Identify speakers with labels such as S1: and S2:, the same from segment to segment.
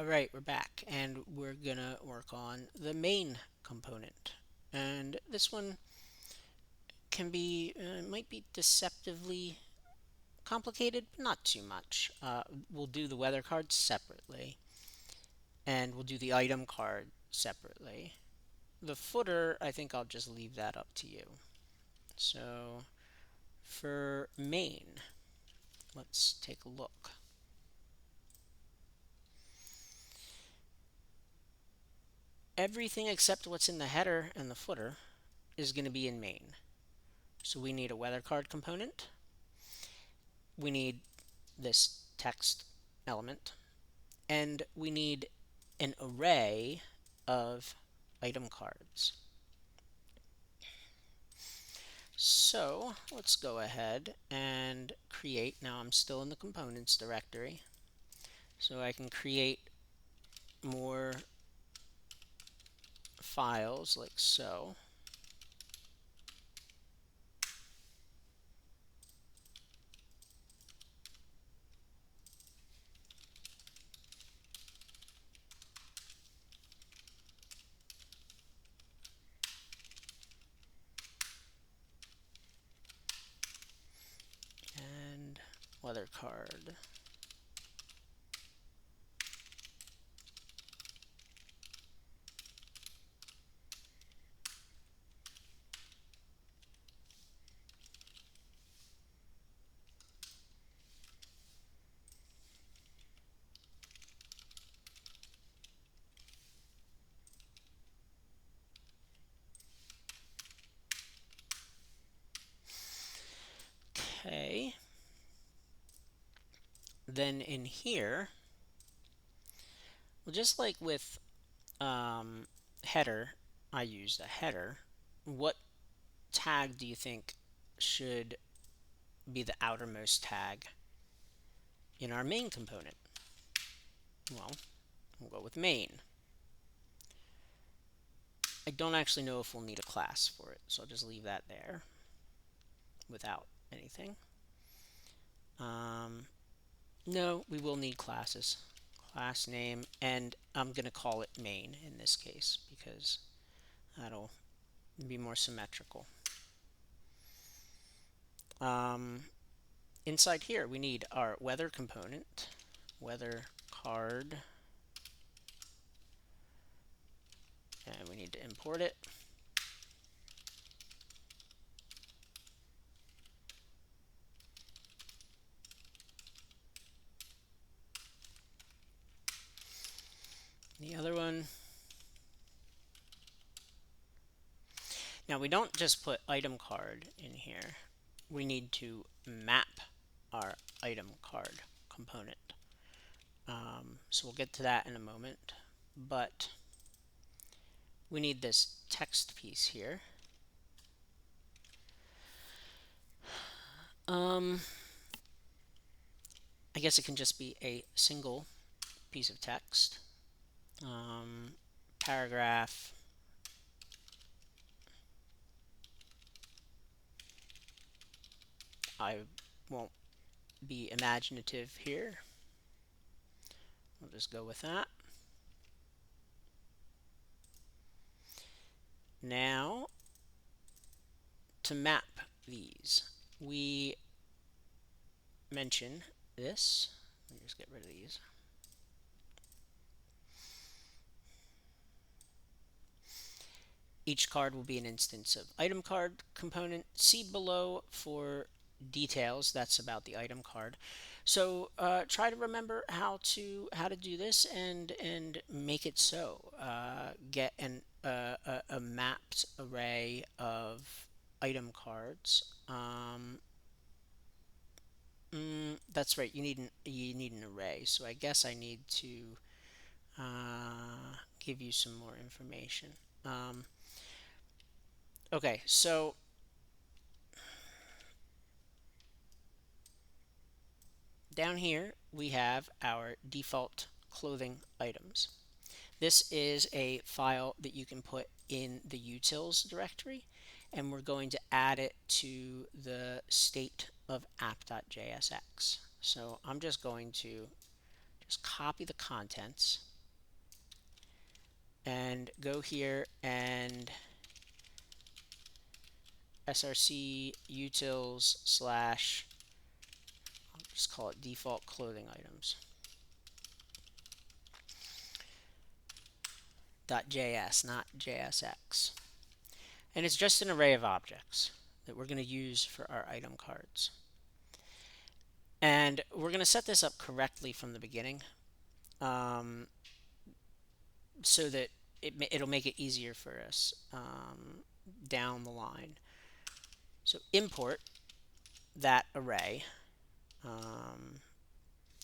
S1: right, we're back and we're gonna work on the main component. And this one can be, might be deceptively complicated, but not too much. We'll do the weather card separately and we'll do the item card separately. The footer, I think I'll just leave that up to you. So for main, let's take a look. Everything except what's in the header and the footer is going to be in main. So we need a weather card component. We need this text element. And we need an array of item cards. So let's go ahead and create. Now I'm still in the components directory. So I can create more files like so. And weather card. Okay. Then in here, well, just like with header, I used a header. What tag do you think should be the outermost tag in our main component? Well, we'll go with main. I don't actually know if we'll need a class for it, so I'll just leave that there without anything. No, we will need classes. Class name, and I'm going to call it main in this case because that'll be more symmetrical. Um, Inside here, we need our weather component, weather card, and we need to import it. The other one. Now we don't just put item card in here. We need to map our item card component. So we'll get to that in a moment. But we need this text piece here. I guess it can just be a single piece of text. Paragraph. I won't be imaginative here. We'll just go with that. Now, to map these, we mention this. Let me just get rid of these. Each card will be an instance of item card component. See below for details. That's about the item card. So try to remember how to do this and make it so. Get a mapped array of item cards. That's right. You need an array. So I guess I need to give you some more information. Okay, so down here we have our default clothing items. This is a file that you can put in the utils directory, and we're going to add it to the state of app.jsx. So I'm just going to just copy the contents and go here and src utils slash, I'll just call it default clothing items .js, not JSX. And it's just an array of objects that we're going to use for our item cards. And we're going to set this up correctly from the beginning, so that it'll make it easier for us down the line. So import that array.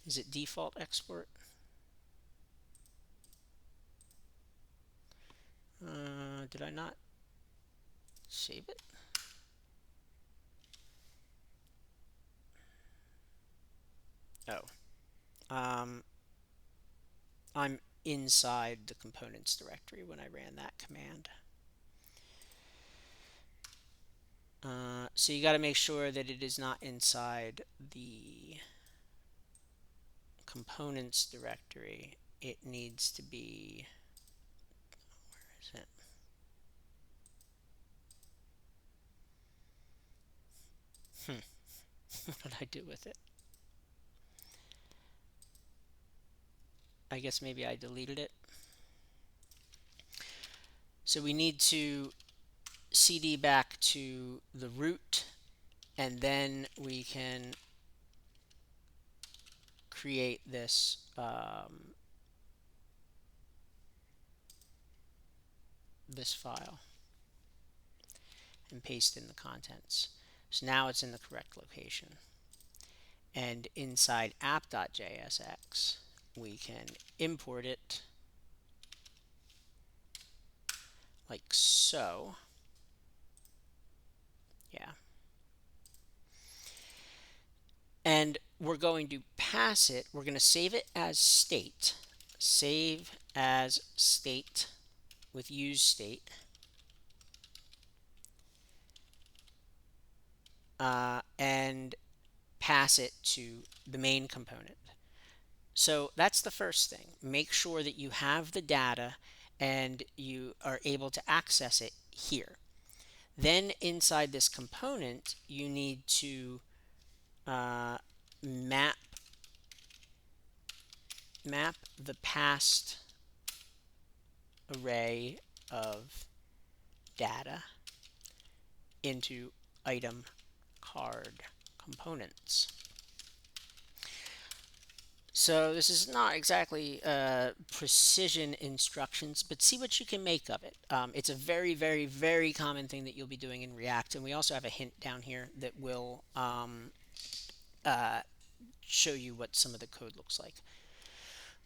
S1: Is it default export? Did I not save it? Oh. I'm inside the components directory when I ran that command. So you got to make sure that it is not inside the components directory. It needs to be, where is it? What did I do with it? I guess maybe I deleted it. So we need to cd back to the root, and then we can create this this file and paste in the contents. So now it's in the correct location. And inside app.jsx, we can import it like so. Yeah. And we're going to pass it, we're going to save it as state. Save as state with use state. And pass it to the main component. So that's the first thing. Make sure that you have the data and you are able to access it here. Then inside this component, you need to map the past array of data into item card components. So this is not exactly precision instructions, but see what you can make of it. It's a very, very, very common thing that you'll be doing in React, and we also have a hint down here that will show you what some of the code looks like.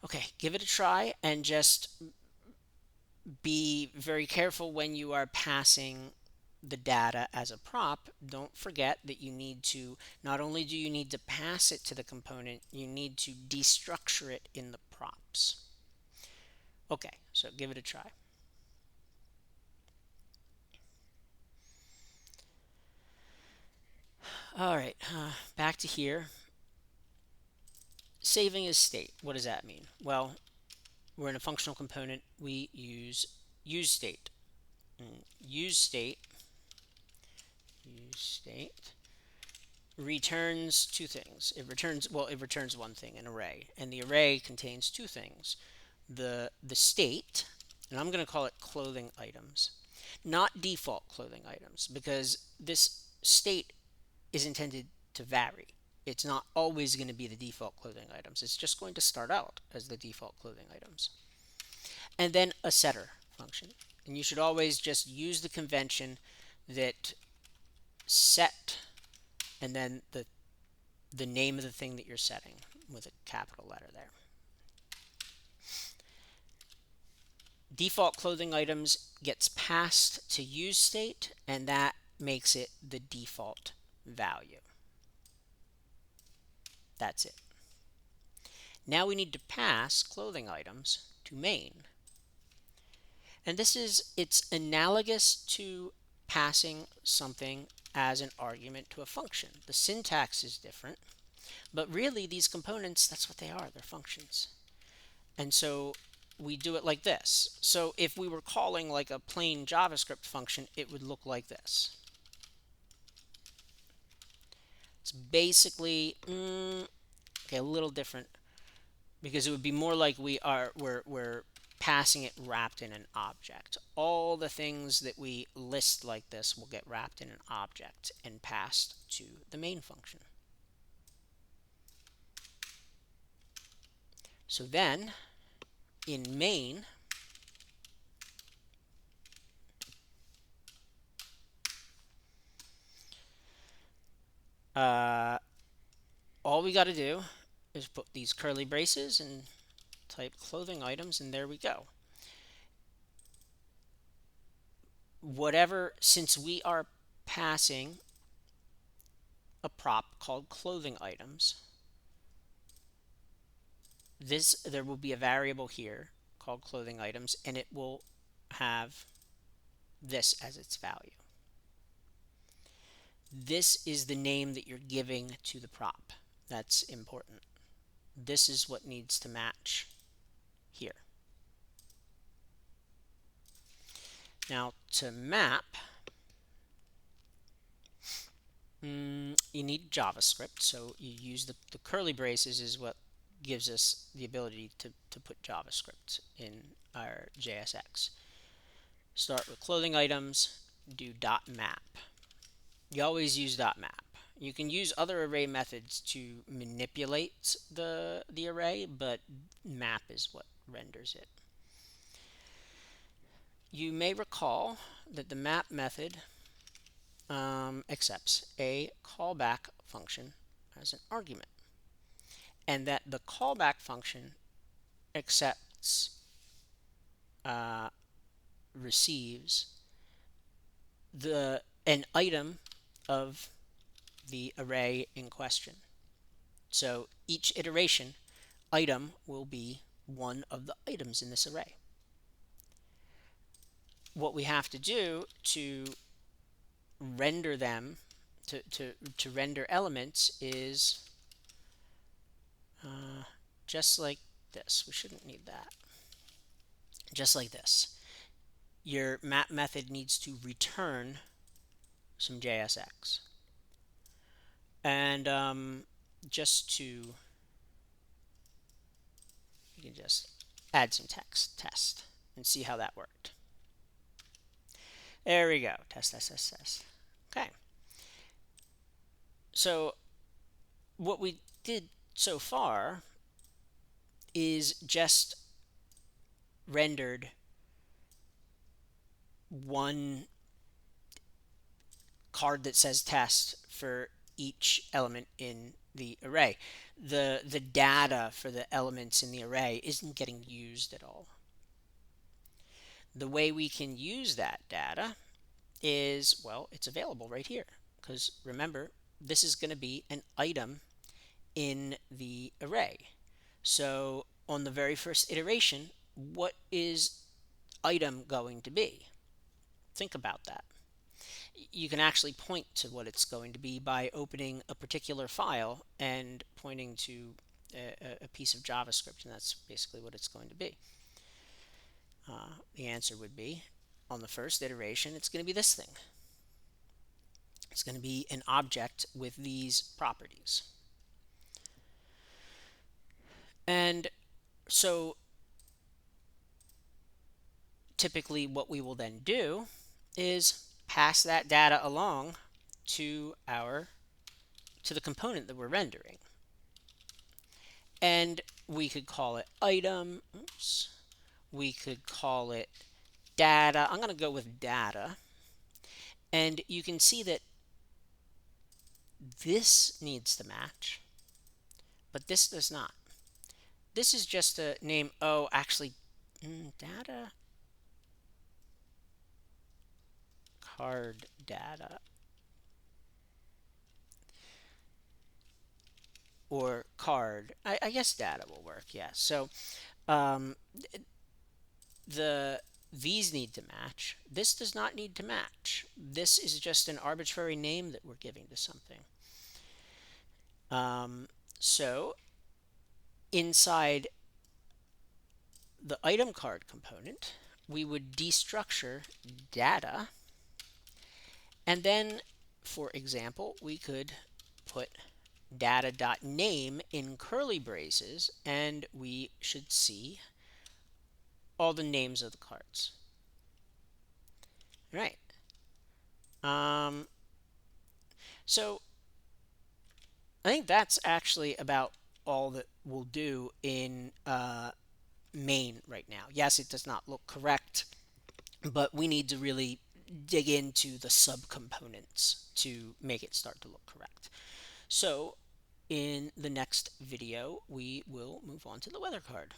S1: Okay, give it a try and just be very careful when you are passing the data as a prop. Don't forget that you need to, not only do you need to pass it to the component, you need to destructure it in the props. Okay, so give it a try. All right, back to here. Saving as state. What does that mean? Well, we're in a functional component. We use state. Use state returns two things. It returns one thing, an array, and the array contains two things: the state, and I'm going to call it clothing items, not default clothing items, because this state is intended to vary. It's not always going to be the default clothing items. It's just going to start out as the default clothing items. And then a setter function. And you should always just use the convention that set and then the name of the thing that you're setting with a capital letter there. Default clothing items gets passed to use state, and that makes it the default value. That's it. Now we need to pass clothing items to main. And it's analogous to passing something as an argument to a function. The syntax is different, but really these components, that's what they are. They're functions. And so we do it like this. So if we were calling like a plain JavaScript function, it would look like this. It's basically okay, a little different because it would be more like we're passing it wrapped in an object. All the things that we list like this will get wrapped in an object and passed to the main function. So then in main, all we got to do is put these curly braces and type clothing items, and there we go. Whatever, since we are passing a prop called clothing items, there will be a variable here called clothing items, and it will have this as its value. This is the name that you're giving to the prop. That's important. This is what needs to match here. Now to map, you need JavaScript, so you use the curly braces is what gives us the ability to put JavaScript in our JSX. Start with clothing items, do .map. You always use .map. You can use other array methods to manipulate the array, but map is what renders it. You may recall that the map method accepts a callback function as an argument, and that the callback function accepts receives an item of the array in question. So each iteration item will be one of the items in this array. What we have to do to render them, to render elements, is just like this. We shouldn't need that. Just like this. Your map method needs to return some JSX. And just to, you can just add some test and see how that worked. There we go. Test. Okay. So what we did so far is just rendered one card that says test for each element in the array. The data for the elements in the array isn't getting used at all. The way we can use that data is, well, it's available right here, because remember, this is going to be an item in the array. So on the very first iteration, what is item going to be? Think about that. You can actually point to what it's going to be by opening a particular file and pointing to a piece of JavaScript, and that's basically what it's going to be. The answer would be, on the first iteration, it's going to be this thing. It's going to be an object with these properties. And so typically what we will then do is pass that data along to the component that we're rendering. And we could call it item. Oops. We could call it data. I'm going to go with data. And you can see that this needs to match, but this does not. This is just a name. Oh, actually, data, card data, or card. I guess data will work. Yeah. So these need to match. This does not need to match. This is just an arbitrary name that we're giving to something. So inside the item card component, we would destructure data, and then, for example, we could put data.name in curly braces, and we should see all the names of the cards. Right. Um, so I think that's actually about all that we'll do in main right now. Yes, it does not look correct, but we need to really dig into the subcomponents to make it start to look correct. So in the next video, we will move on to the weather card.